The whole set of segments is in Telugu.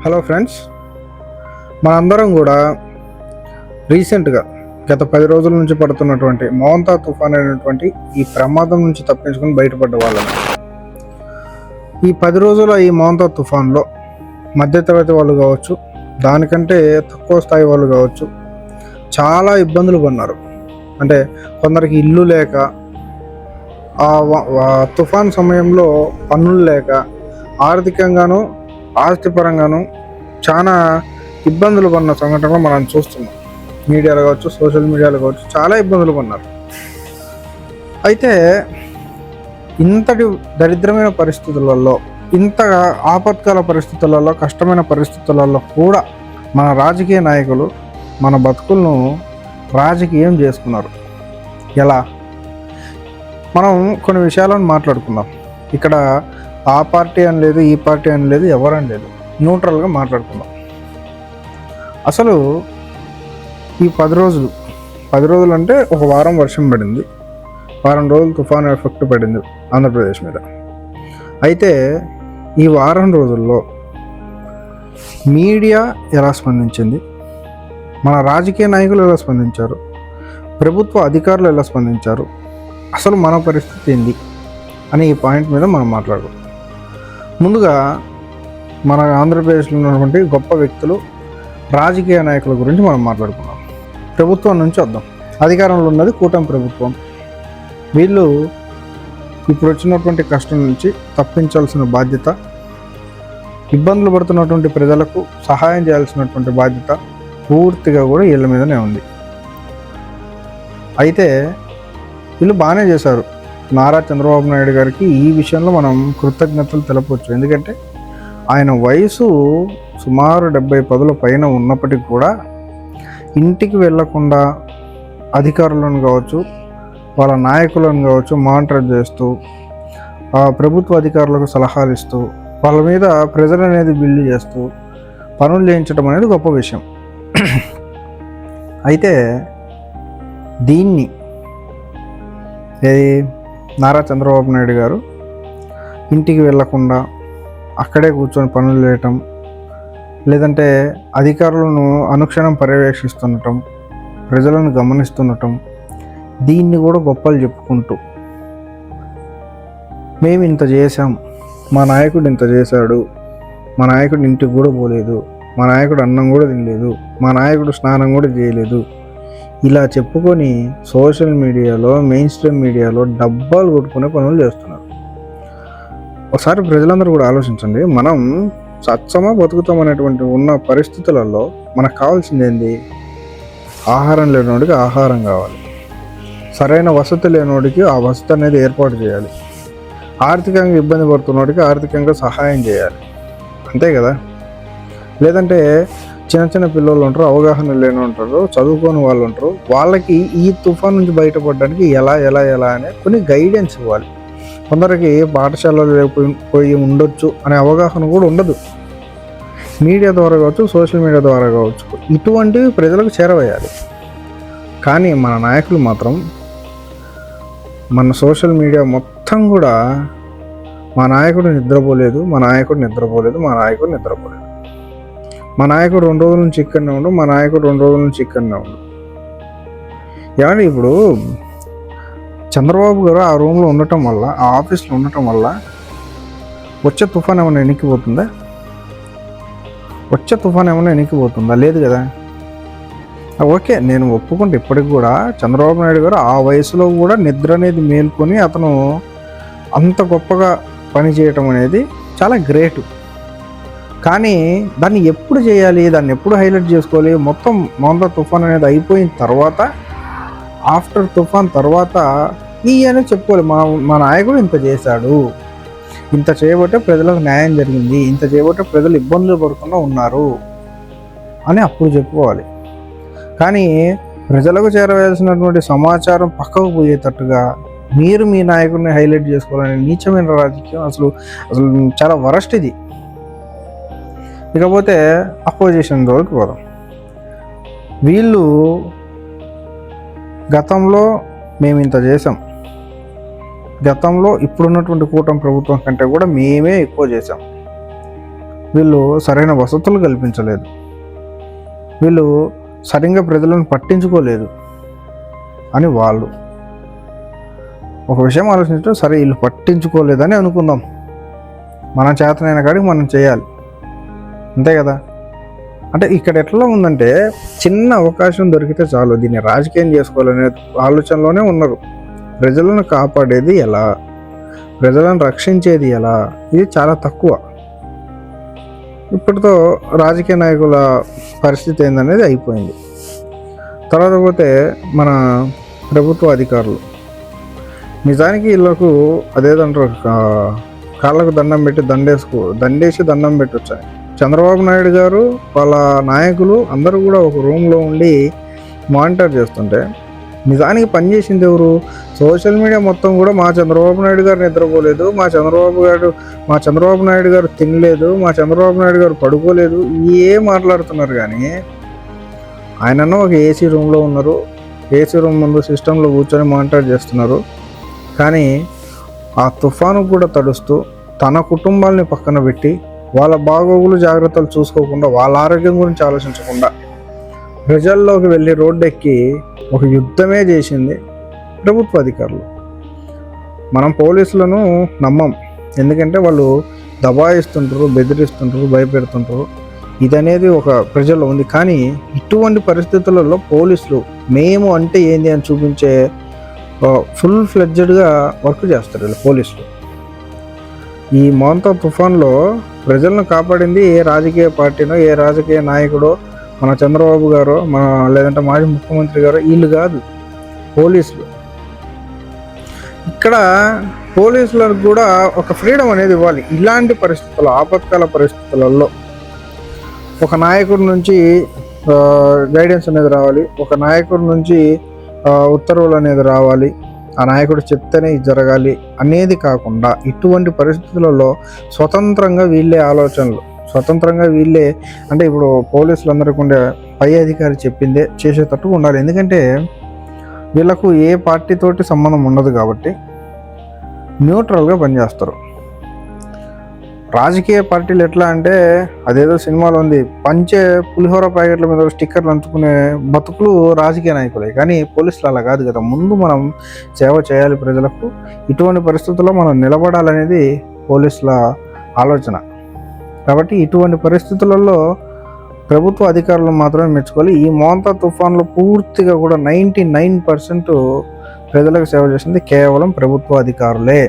హలో ఫ్రెండ్స్, మనందరం కూడా రీసెంట్గా గత 10 రోజుల నుంచి పడుతున్నటువంటి మోంతా తుఫాన్ అనేటువంటి ఈ ప్రమాదం నుంచి తప్పించుకొని బయటపడ్డ వాళ్ళని. ఈ 10 రోజుల ఈ మోంతా తుఫాన్లో మధ్యతరగతి వాళ్ళు కావచ్చు, దానికంటే తక్కువ స్థాయి వాళ్ళు కావచ్చు, చాలా ఇబ్బందులు పడినారు. అంటే కొందరికి ఇల్లు లేక, ఆ తుఫాన్ సమయంలో పన్నులు లేక, ఆర్థికంగాను ఆస్తిపరంగాను చాలా ఇబ్బందులు పడిన సంఘటనలు మనం చూస్తున్నాం. మీడియాలో కావచ్చు, సోషల్ మీడియాలో కావచ్చు, చాలా ఇబ్బందులు పడినారు. అయితే ఇంతటి దరిద్రమైన పరిస్థితులలో, ఇంత ఆపత్కాల పరిస్థితులలో, కష్టమైన పరిస్థితులలో కూడా మన రాజకీయ నాయకులు మన బతుకులను రాజకీయం చేసుకున్నారు. ఎలా? మనం కొన్ని విషయాలను మాట్లాడుకుందాం. ఇక్కడ ఆ పార్టీ అని లేదు, ఈ పార్టీ అని లేదు, ఎవరని లేదు, న్యూట్రల్గా మాట్లాడుకుందాం. అసలు ఈ 10 రోజులు అంటే ఒక వారం వర్షం పడింది, వారం రోజులు తుఫాను ఎఫెక్ట్ పడింది ఆంధ్రప్రదేశ్ మీద. అయితే ఈ వారం రోజుల్లో మీడియా ఎలా స్పందించింది, మన రాజకీయ నాయకులు ఎలా స్పందించారు, ప్రభుత్వ అధికారులు ఎలా స్పందించారు, అసలు మన పరిస్థితి ఏంది అని ఈ పాయింట్ మీద మనం మాట్లాడుకుందాం. ముందుగా మన ఆంధ్రప్రదేశ్లో ఉన్నటువంటి గొప్ప వ్యక్తులు, రాజకీయ నాయకుల గురించి మనం మాట్లాడుకుందాం. ప్రభుత్వం నుంచి వద్దాం. అధికారంలో ఉన్నది కూటమి ప్రభుత్వం. వీళ్ళు ఇప్పుడు వచ్చినటువంటి కష్టం నుంచి తప్పించాల్సిన బాధ్యత, ఇబ్బందులు పడుతున్నటువంటి ప్రజలకు సహాయం చేయాల్సినటువంటి బాధ్యత పూర్తిగా కూడా వీళ్ళ మీదనే ఉంది. అయితే వీళ్ళు బాగానే చేశారు. నారా చంద్రబాబు నాయుడు గారికి ఈ విషయంలో మనం కృతజ్ఞతలు తెలపవచ్చు. ఎందుకంటే ఆయన వయసు సుమారు 70 పైన ఉన్నప్పటికీ కూడా ఇంటికి వెళ్లకుండా అధికారులను కావచ్చు, వాళ్ళ నాయకులను కావచ్చు మానిటర్ చేస్తూ, ప్రభుత్వ అధికారులకు సలహాలు ఇస్తూ, వాళ్ళ మీద ప్రెజర్ అనేది బిల్డ్ చేస్తూ పనులు చేయించడం అనేది గొప్ప విషయం. అయితే దీన్ని నారా చంద్రబాబు నాయుడు గారు ఇంటికి వెళ్లకుండా అక్కడే కూర్చొని పనులు చేయటం, లేదంటే అధికారులను అనుక్షణం పర్యవేక్షిస్తుండటం, ప్రజలను గమనిస్తుండటం, దీన్ని కూడా గొప్పలు చెప్పుకుంటూ మేము ఇంత చేశాం, మా నాయకుడు ఇంత చేశాడు, మా నాయకుడు ఇంటికి కూడా పోలేదు, మా నాయకుడు అన్నం కూడా తినలేదు, మా నాయకుడు స్నానం కూడా చేయలేదు, ఇలా చెప్పుకొని సోషల్ మీడియాలో, మెయిన్ స్ట్రీమ్ మీడియాలో డబ్బాలు కొట్టుకునే పనులు చేస్తున్నారు. ఒకసారి ప్రజలందరూ కూడా ఆలోచించండి. మనం సత్సమా బతుకుతాం అనేటువంటి ఉన్న పరిస్థితులలో మనకు కావాల్సింది ఏంది? ఆహారం లేనివాడికి ఆహారం కావాలి, సరైన వసతి లేనివాడికి ఆ వసతి అనేది ఏర్పాటు చేయాలి, ఆర్థికంగా ఇబ్బంది పడుతున్నవాడికి ఆర్థికంగా సహాయం చేయాలి, అంతే కదా? లేదంటే చిన్న పిల్లలు ఉంటారు, అవగాహన లేని ఉంటారు, చదువుకోని వాళ్ళు ఉంటారు, వాళ్ళకి ఈ తుఫాన్ నుంచి బయటపడడానికి ఎలా అనే కొన్ని గైడెన్స్ ఇవ్వాలి. కొందరికి పాఠశాలలో లేకపోయి ఉండొచ్చు అనే అవగాహన కూడా ఉండదు. మీడియా ద్వారా కావచ్చు, సోషల్ మీడియా ద్వారా కావచ్చు, ఇటువంటివి ప్రజలకు చేరవేయాలి. కానీ మన నాయకులు మాత్రం, మన సోషల్ మీడియా మొత్తం కూడా మా నాయకుడు నిద్రపోలేదు, మా నాయకుడు నిద్రపోలేదు, మా నాయకుడు నిద్రపోలేదు, మా నాయకుడు 2 రోజుల నుంచి ఇక్కడనే ఉండు, మా నాయకుడు 2 రోజుల నుంచి ఇక్కడనే ఉండు. ఏమంటే ఇప్పుడు చంద్రబాబు గారు ఆ రూమ్లో ఉండటం వల్ల, ఆ ఆఫీస్లో ఉండటం వల్ల వచ్చే తుఫాన్ ఏమైనా ఎనికిపోతుందా? లేదు కదా. ఓకే, నేను ఒప్పుకుంటే ఇప్పటికి కూడా చంద్రబాబు నాయుడు గారు ఆ వయసులో కూడా నిద్ర అనేది మేల్కొని అతను అంత గొప్పగా పనిచేయటం అనేది చాలా గ్రేటు. కానీ దాన్ని ఎప్పుడు చేయాలి, దాన్ని ఎప్పుడు హైలైట్ చేసుకోవాలి? మొత్తం మోంతా తుఫాన్ అనేది అయిపోయిన తర్వాత, ఆఫ్టర్ తుఫాన్ తర్వాత అని చెప్పుకోవాలి. మా నాయకుడు ఇంత చేశాడు, ఇంత చేయబట్టే ప్రజలకు న్యాయం జరిగింది, ఇంత చేయబట్టే ప్రజలు ఇబ్బందులు పడకుండా ఉన్నారు అని అప్పుడు చెప్పుకోవాలి. కానీ ప్రజలకు చేరవేయాల్సినటువంటి సమాచారం పక్కకు పోయేటట్టుగా మీరు మీ నాయకుడిని హైలైట్ చేసుకోవాలనే నీచమైన రాజకీయం అసలు చాలా వరస్ట్ ఇది. ఇకపోతే అపోజిషన్ రోజుకి పోదాం. వీళ్ళు గతంలో మేము ఇంత చేసాం, గతంలో ఇప్పుడున్నటువంటి కూటమి ప్రభుత్వం కంటే కూడా మేమే ఎక్కువ చేసాం, వీళ్ళు సరైన వసతులు కల్పించలేదు, వీళ్ళు సరిగ్గా ప్రజలను పట్టించుకోలేదు అని వాళ్ళు. ఒక విషయం ఆలోచించడం, సరే వీళ్ళు పట్టించుకోలేదని అనుకుందాం, మన చేతనైన కాడికి మనం చేయాలి, అంతే కదా. అంటే ఇక్కడ ఎట్లా ఉందంటే, చిన్న అవకాశం దొరికితే చాలు దీన్ని రాజకీయం చేసుకోవాలనే ఆలోచనలోనే ఉన్నారు. ప్రజలను కాపాడేది ఎలా, ప్రజలను రక్షించేది ఎలా, ఇది చాలా తక్కువ. ఇప్పటితో రాజకీయ నాయకుల పరిస్థితి ఏందనేది అయిపోయింది. తర్వాత పోతే మన ప్రభుత్వ అధికారులు, నిజానికి వీళ్ళకు అదేదంటారు, కాళ్ళకు దండం పెట్టి దండేసి దండం పెట్టొచ్చు. చంద్రబాబు నాయుడు గారు వాళ్ళ నాయకులు అందరూ కూడా ఒక రూమ్లో ఉండి మానిటర్ చేస్తుంటే, నిజానికి పనిచేసింది ఎవరు? సోషల్ మీడియా మొత్తం కూడా మా చంద్రబాబు నాయుడు గారు నిద్రపోలేదు, మా చంద్రబాబు నాయుడు గారు తినలేదు, మా చంద్రబాబు నాయుడు గారు పడుకోలేదు, ఏ మాట్లాడుతున్నారు. కానీ ఆయనను ఒక ఏసీ రూమ్లో ఉన్నారు, ఏసీ రూమ్ ముందు సిస్టంలో కూర్చొని మానిటర్ చేస్తున్నారు. కానీ ఆ తుఫాను కూడా తడుస్తూ తన కుటుంబాలని పక్కన పెట్టి వాళ్ళ బాగోగులు జాగ్రత్తలు చూసుకోకుండా, వాళ్ళ ఆరోగ్యం గురించి ఆలోచించకుండా ప్రజల్లోకి వెళ్ళి రోడ్డు ఎక్కి ఒక యుద్ధమే చేసింది ప్రభుత్వ అధికారులు. మనం పోలీసులను నమ్మం, ఎందుకంటే వాళ్ళు దబాయిస్తుంటారు, బెదిరిస్తుంటారు, భయపెడుతుంటారు. ఇదనేది ఒక ప్రజల్లో ఉంది. కానీ ఇటువంటి పరిస్థితులలో పోలీసులు మేము అంటే ఏంది అని చూపించే ఫుల్ ఫ్లెడ్జెడ్గా వర్క్ చేస్తారు వీళ్ళు పోలీసులు. ఈ మోంతా తుఫాన్లో ప్రజలను కాపాడింది ఏ రాజకీయ పార్టీనో, ఏ రాజకీయ నాయకుడో, మన చంద్రబాబు గారో, లేదంటే మాజీ ముఖ్యమంత్రి గారో, వీళ్ళు కాదు, పోలీసులు. ఇక్కడ పోలీసులకు కూడా ఒక ఫ్రీడమ్ అనేది ఇవ్వాలి. ఇలాంటి పరిస్థితుల్లో, ఆపత్కాల పరిస్థితులలో ఒక నాయకుడి నుంచి గైడెన్స్ అనేది రావాలి, ఒక నాయకుడి నుంచి ఉత్తర్వులు అనేది రావాలి, ఆ నాయకుడు చెప్తేనే ఇది జరగాలి అనేది కాకుండా, ఇటువంటి పరిస్థితులలో స్వతంత్రంగా వీళ్ళే ఆలోచనలు, స్వతంత్రంగా వీళ్ళే, అంటే ఇప్పుడు పోలీసులందరికీ ఉండే పై అధికారి చెప్పిందే చేసేటట్టు ఉండాలి. ఎందుకంటే వీళ్ళకు ఏ పార్టీతోటి సంబంధం ఉండదు కాబట్టి న్యూట్రల్గా పనిచేస్తారు. రాజకీయ పార్టీలు ఎట్లా అంటే, అదేదో సినిమాలో ఉంది, పంచే పులిహోర ప్యాకెట్ల మీద స్టిక్కర్లు అంచుకునే బతుకులు రాజకీయ నాయకులే. కానీ పోలీసులు అలా కాదు కదా. ముందు మనం సేవ చేయాలి ప్రజలకు, ఇటువంటి పరిస్థితుల్లో మనం నిలబడాలనేది పోలీసుల ఆలోచన. కాబట్టి ఇటువంటి పరిస్థితులలో ప్రభుత్వ అధికారులు మాత్రమే మెచ్చుకోవాలి. ఈ మోంతా తుఫాన్లో పూర్తిగా కూడా 99% ప్రజలకు సేవ చేసింది కేవలం ప్రభుత్వ అధికారులే.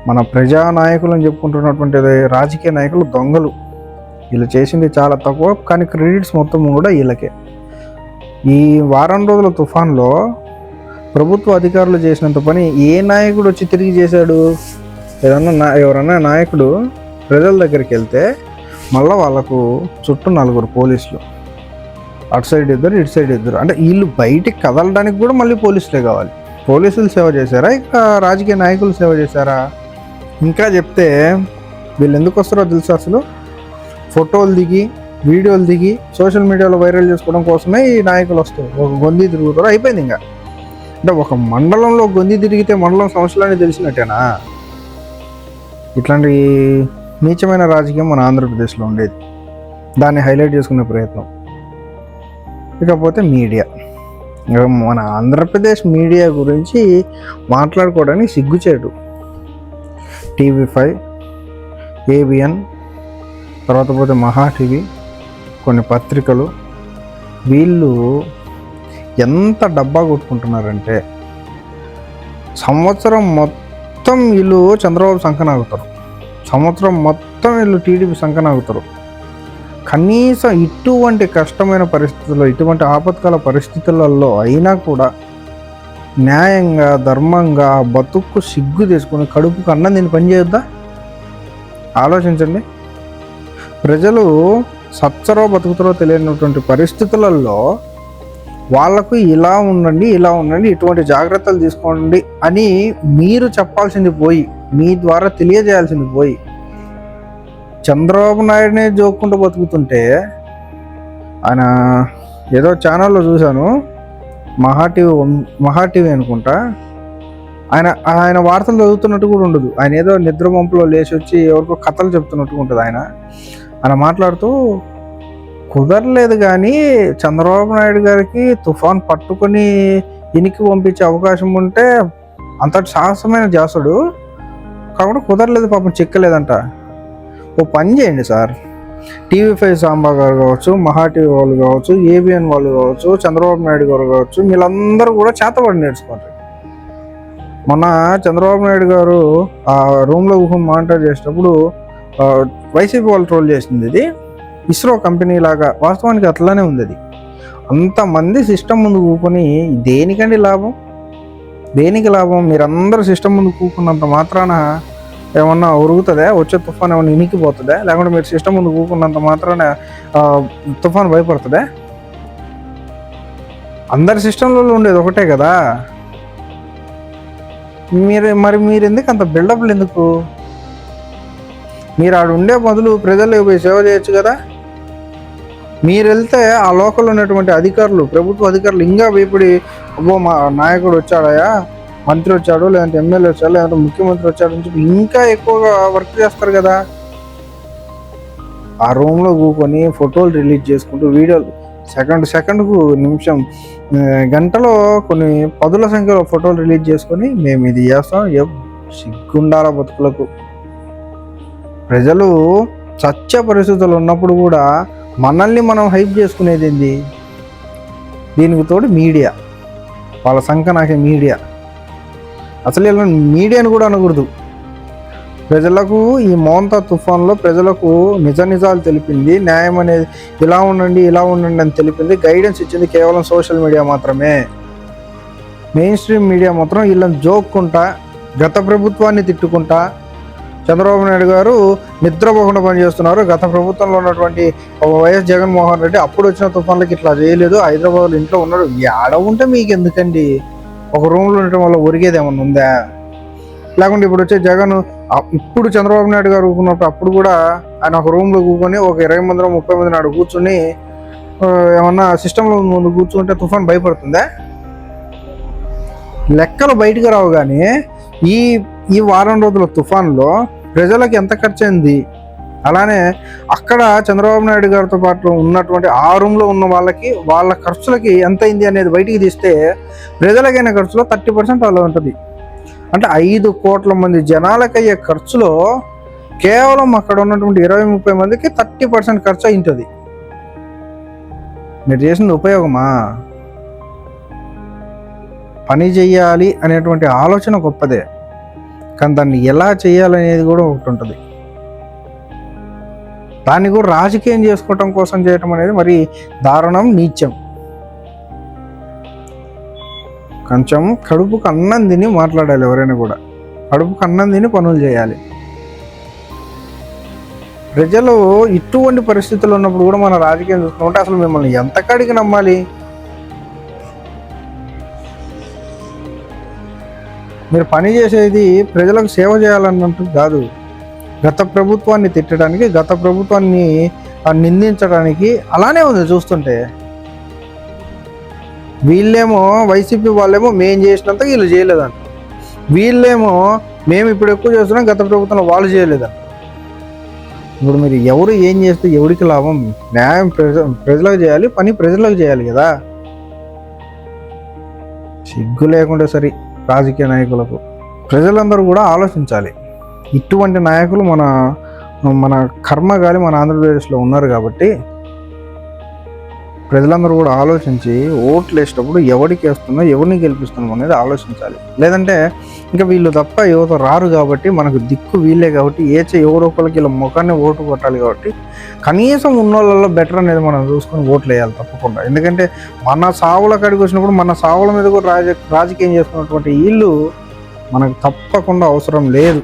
మన ప్రజానాయకులను చెప్పుకుంటున్నటువంటి రాజకీయ నాయకులు దొంగలు. వీళ్ళు చేసింది చాలా తక్కువ, కానీ క్రెడిట్స్ మొత్తం కూడా వీళ్ళకే. ఈ వారం రోజుల తుఫాన్లో ప్రభుత్వ అధికారులు చేసినంత పని ఏ నాయకుడు వచ్చి తిరిగి చేశాడు? ఎవరన్నా నాయకుడు ప్రజల దగ్గరికి వెళ్తే మళ్ళీ వాళ్ళకు చుట్టూ 4 పోలీసులు, అటు సైడ్ 2, ఇటు సైడ్ 2. అంటే వీళ్ళు బయటికి కదలడానికి కూడా మళ్ళీ పోలీసులే కావాలి. పోలీసులు సేవ చేశారా, ఇంకా రాజకీయ నాయకులు సేవ చేశారా? ఇంకా చెప్తే వీళ్ళు ఎందుకు వస్తారో తెలుసు? అసలు ఫోటోలు దిగి, వీడియోలు దిగి సోషల్ మీడియాలో వైరల్ చేసుకోవడం కోసమే ఈ నాయకులు వస్తారు. ఒక గొంది తిరుగుతారు, అయిపోయింది. ఇంకా అంటే ఒక మండలంలో గొంది తిరిగితే మండలం సమస్యలని తెలిసినట్టేనా? ఇట్లాంటి నీచమైన రాజకీయం మన ఆంధ్రప్రదేశ్లో ఉండేది, దాన్ని హైలైట్ చేసుకునే ప్రయత్నం. ఇకపోతే మీడియా, మన ఆంధ్రప్రదేశ్ మీడియా గురించి మాట్లాడుకోవడానికి సిగ్గుచేటు. TV5, ABN, తర్వాత పోతే మహా టీవీ, కొన్ని పత్రికలు, వీళ్ళు ఎంత డబ్బా కొట్టుకుంటున్నారంటే సంవత్సరం మొత్తం వీళ్ళు చంద్రబాబు సంకనాగుతారు, సంవత్సరం మొత్తం వీళ్ళు టీడీపీ సంకనాగుతారు. కనీసం ఇటువంటి కష్టమైన పరిస్థితుల్లో, ఇటువంటి ఆపత్కాల పరిస్థితులలో అయినా కూడా న్యాయంగా, ధర్మంగా బతుక్కు సిగ్గు తీసుకుని కడుపుకు అన్నం దీన్ని పని చేయొద్దా? ఆలోచించండి. ప్రజలు సచ్చరో బతుకుతారో తెలియనటువంటి పరిస్థితులలో వాళ్లకు ఇలా ఉండండి, ఇలా ఉండండి, ఇటువంటి జాగ్రత్తలు తీసుకోండి అని మీరు చెప్పాల్సింది పోయి, మీ ద్వారా తెలియజేయాల్సింది పోయి, చంద్రబాబు నాయుడునే జోక్కుంటూ బతుకుతుంటే, ఆయన ఏదో ఛానల్లో చూశాను, మహా టీవీ అనుకుంటా, ఆయన ఆయన వార్తలు చదువుతున్నట్టు కూడా ఉండదు. ఆయన ఏదో నిద్ర పంపులో లేచి వచ్చి ఎవరికో కథలు చెప్తున్నట్టుగా ఉంటుంది. ఆయన మాట్లాడుతూ కుదరలేదు, కానీ చంద్రబాబు నాయుడు గారికి తుఫాన్ పట్టుకొని ఇనికి పంపించే అవకాశం ఉంటే అంతటి సాహసమైన చేస్తాడు, కాబట్టి కుదరలేదు, పాపం చిక్కలేదంట. ఓ పని చేయండి సార్, TV5 సాంబా గారు కావచ్చు, మహా టీవీ వాళ్ళు కావచ్చు, ABN వాళ్ళు కావచ్చు, చంద్రబాబు నాయుడు గారు కావచ్చు, వీళ్ళందరూ కూడా చేతబడి నేర్చుకోండి. మొన్న చంద్రబాబు నాయుడు గారు ఆ రూమ్లో కూర్చొని మానిటర్ చేసేటప్పుడు వైసీపీ వాళ్ళు ట్రోల్ చేసింది. ఇది ఇస్రో కంపెనీ లాగా, వాస్తవానికి అట్లానే ఉంది. అది అంతమంది సిస్టమ్ ముందు కూకొని దేనికి లాభం? మీరందరూ సిస్టమ్ ముందు కూకున్నంత మాత్రాన ఏమన్నా ఉరుగుతుందా? వచ్చే తుఫాన్ ఏమన్నా ఇనికిపోతుందా? లేకుంటే మీరు సిస్టమ్ ముందు కూకున్నంత మాత్రాన తుఫాన్ భయపడుతుందా? అందరి సిస్టంలలో ఉండేది ఒకటే కదా. మీరు ఎందుకు అంత బిల్డప్లు ఎందుకు? మీరు ఆడు ఉండే బదులు ప్రజలకు పోయి సేవ చేయొచ్చు కదా. మీరు వెళ్తే ఆ లోకల్లో ఉన్నటువంటి అధికారులు, ప్రభుత్వ అధికారులు ఇంకా భయపడి, అబ్బో మా నాయకుడు వచ్చాడయా, మంత్రి వచ్చాడు, లేదంటే ఎమ్మెల్యే వచ్చాడు, లేదంటే ముఖ్యమంత్రి వచ్చాడు అని చెప్పి ఇంకా ఎక్కువగా వర్క్ చేస్తారు కదా. ఆ రూమ్లో కూకొని ఫోటోలు రిలీజ్ చేసుకుంటూ వీడియోలు సెకండ్కు నిమిషం గంటలో కొన్ని పదుల సంఖ్యలో ఫోటోలు రిలీజ్ చేసుకొని మేము ఇది చేస్తాం. సిగ్గుండాల బతుకులకు. ప్రజలు సత్య పరిస్థితులు ఉన్నప్పుడు కూడా మనల్ని మనం హైప్ చేసుకునేది ఏంది? దీనికి తోడు మీడియా, వాళ్ళ సంఖ్య నాకే మీడియా. అసలు ఇలా మీడియాని కూడా అనకూడదు. ప్రజలకు ఈ మోంతా తుఫాన్లో ప్రజలకు నిజాలు తెలిపింది, న్యాయం అనేది ఇలా ఉండండి అని తెలిపింది, గైడెన్స్ ఇచ్చింది కేవలం సోషల్ మీడియా మాత్రమే. మెయిన్ స్ట్రీమ్ మీడియా మాత్రం వీళ్ళని జోక్కుంటా, గత ప్రభుత్వాన్ని తిట్టుకుంటా, చంద్రబాబు నాయుడు గారు నిద్రపోకుండా పనిచేస్తున్నారు, గత ప్రభుత్వంలో ఉన్నటువంటి వైఎస్ జగన్మోహన్ రెడ్డి అప్పుడు వచ్చిన తుఫాన్లకి ఇట్లా చేయలేదు, హైదరాబాద్లో ఇంట్లో ఉన్నాడు. ఏడ ఉంటే మీకు ఎందుకండి? ఒక రూమ్లో ఉండటం వల్ల ఒరిగేది ఏమన్నా ఉందా? లేకుంటే ఇప్పుడు వచ్చే జగన్, ఇప్పుడు చంద్రబాబు నాయుడు గారు కూకున్నప్పుడు అప్పుడు కూడా ఆయన ఒక రూమ్లో కూకొని ఒక 20 మంది 30 మంది నాడు కూర్చుని ఏమన్నా సిస్టంలో ముందు కూర్చుంటే తుఫాన్ భయపడుతుందా? లెక్కలు బయటకు రావు. కానీ ఈ వారం రోజుల తుఫాన్లో ప్రజలకు ఎంత ఖర్చు అయింది, అలానే అక్కడ చంద్రబాబు నాయుడు గారితో పాటు ఉన్నటువంటి ఆ రూమ్లో ఉన్న వాళ్ళ ఖర్చులకి ఎంత అయింది అనేది బయటికి తీస్తే ప్రజలకైన ఖర్చులో 30% అలా ఉంటుంది. అంటే 5 కోట్ల మంది జనాలకు అయ్యే ఖర్చులో కేవలం అక్కడ ఉన్నటువంటి 20-30 మందికి 30% ఖర్చు అయింటుంది. మీరు చేసిన ఉపయోగమా? పని చెయ్యాలి అనేటువంటి ఆలోచన గొప్పదే, కానీ దాన్ని ఎలా చేయాలనేది కూడా ఒకటి ఉంటుంది. దాన్ని కూడా రాజకీయం చేసుకోవటం కోసం చేయటం అనేది మరి దారుణం, నీచం. కొంచెం కడుపుకు అన్నం తిని మాట్లాడాలి. ఎవరైనా కూడా కడుపుకు అన్నం తిని పనులు చేయాలి. ప్రజలు ఇటువంటి పరిస్థితులు ఉన్నప్పుడు కూడా మన రాజకీయం చూసుకుంటే అసలు మిమ్మల్ని ఎంత కాడికి నమ్మాలి? మీరు పని చేసేది ప్రజలకు సేవ చేయాలన్నట్టు కాదు, గత ప్రభుత్వాన్ని తిట్టడానికి, గత ప్రభుత్వాన్ని నిందించడానికి. అలానే ఉంది చూస్తుంటే. వీళ్ళేమో వైసీపీ వాళ్ళేమో మేము చేసినంత వీళ్ళు చేయలేదంట, వీళ్ళేమో మేము ఇప్పుడు ఎక్కువ చేస్తున్నాం, గత ప్రభుత్వంలో వాళ్ళు చేయలేదంట. ఇప్పుడు మీరు ఎవరు ఏం చేస్తే ఎవరికి లాభం? న్యాయం ప్రజలకు చేయాలి, పని ప్రజలకు చేయాలి కదా. సిగ్గు లేకుండా సరే రాజకీయ నాయకులకు. ప్రజలందరూ కూడా ఆలోచించాలి. ఇటువంటి నాయకులు మన కర్మగాలి మన ఆంధ్రప్రదేశ్లో ఉన్నారు కాబట్టి ప్రజలందరూ కూడా ఆలోచించి ఓట్లు వేసేటప్పుడు ఎవరికి వేస్తున్నాం, ఎవరిని గెలిపిస్తున్నాం అనేది ఆలోచించాలి. లేదంటే ఇంకా వీళ్ళు తప్ప ఎవరు రారు కాబట్టి మనకు దిక్కు వీళ్ళే కాబట్టి ఎవరో ఒకరికి వీళ్ళ ముఖాన్ని ఓటు కొట్టాలి కాబట్టి కనీసం ఉన్నోళ్ళలో బెటర్ అనేది మనం చూసుకొని ఓట్లు వేయాలి తప్పకుండా. ఎందుకంటే మన సావుల కాడికి వచ్చినప్పుడు మన సావుల మీద కూడా రాజకీయం చేసుకున్నటువంటి వీళ్ళు మనకు తప్పకుండా అవసరం లేదు.